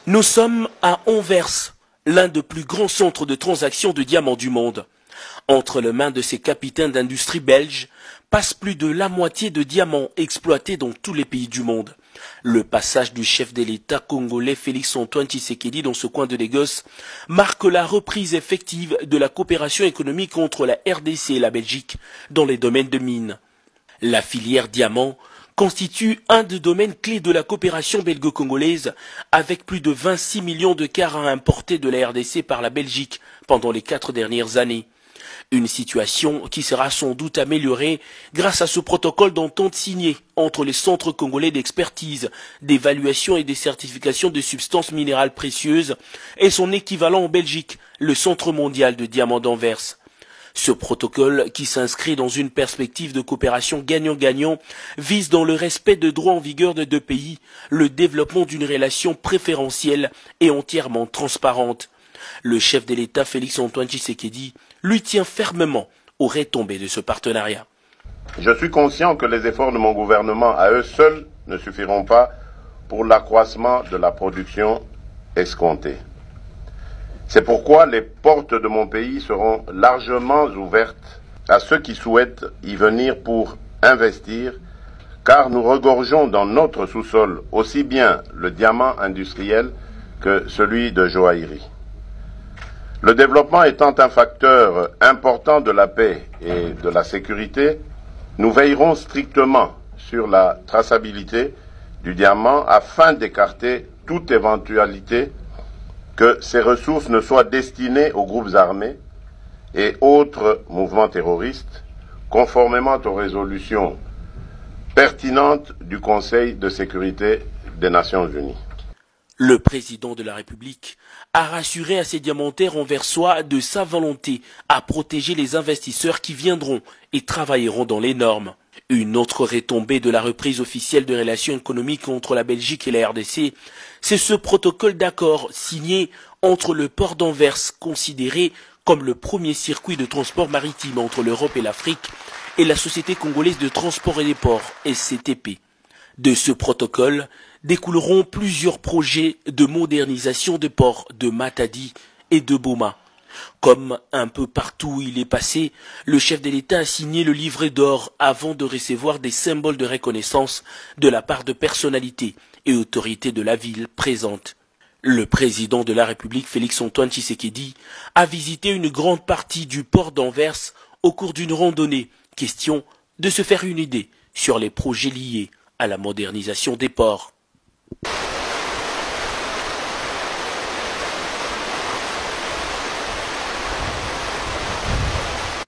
Nous sommes à Anvers, l'un des plus grands centres de transaction de diamants du monde. Entre les mains de ces capitaines d'industrie belges passe plus de la moitié de diamants exploités dans tous les pays du monde. Le passage du chef de l'État congolais Félix-Antoine Tshisekedi dans ce coin de négoce marque la reprise effective de la coopération économique entre la RDC et la Belgique dans les domaines de mines. La filière diamant constitue un des domaines clés de la coopération belgo-congolaise, avec plus de 26 millions de carats importés de la RDC par la Belgique pendant les 4 dernières années. Une situation qui sera sans doute améliorée grâce à ce protocole d'entente signé entre les centres congolais d'expertise, d'évaluation et de certification de substances minérales précieuses et son équivalent en Belgique, le Centre mondial de diamants d'Anvers. Ce protocole, qui s'inscrit dans une perspective de coopération gagnant-gagnant, vise dans le respect des droits en vigueur des deux pays, le développement d'une relation préférentielle et entièrement transparente. Le chef de l'État Félix-Antoine Tshisekedi lui tient fermement aux retombées de ce partenariat. Je suis conscient que les efforts de mon gouvernement à eux seuls ne suffiront pas pour l'accroissement de la production escomptée. C'est pourquoi les portes de mon pays seront largement ouvertes à ceux qui souhaitent y venir pour investir, car nous regorgeons dans notre sous-sol aussi bien le diamant industriel que celui de joaillerie. Le développement étant un facteur important de la paix et de la sécurité, nous veillerons strictement sur la traçabilité du diamant afin d'écarter toute éventualité que ces ressources ne soient destinées aux groupes armés et autres mouvements terroristes, conformément aux résolutions pertinentes du Conseil de sécurité des Nations Unies. Le président de la République a rassuré à ses diamantaires anversois de sa volonté à protéger les investisseurs qui viendront et travailleront dans les normes. Une autre retombée de la reprise officielle de relations économiques entre la Belgique et la RDC, c'est ce protocole d'accord signé entre le port d'Anvers, considéré comme le premier circuit de transport maritime entre l'Europe et l'Afrique, et la Société congolaise de transport et des ports, SCTP. De ce protocole découleront plusieurs projets de modernisation des ports de Matadi et de Boma. Comme un peu partout où il est passé, le chef de l'État a signé le livret d'or avant de recevoir des symboles de reconnaissance de la part de personnalités et autorités de la ville présentes. Le président de la République, Félix-Antoine Tshisekedi, a visité une grande partie du port d'Anvers au cours d'une randonnée, question de se faire une idée sur les projets liés à la modernisation des ports.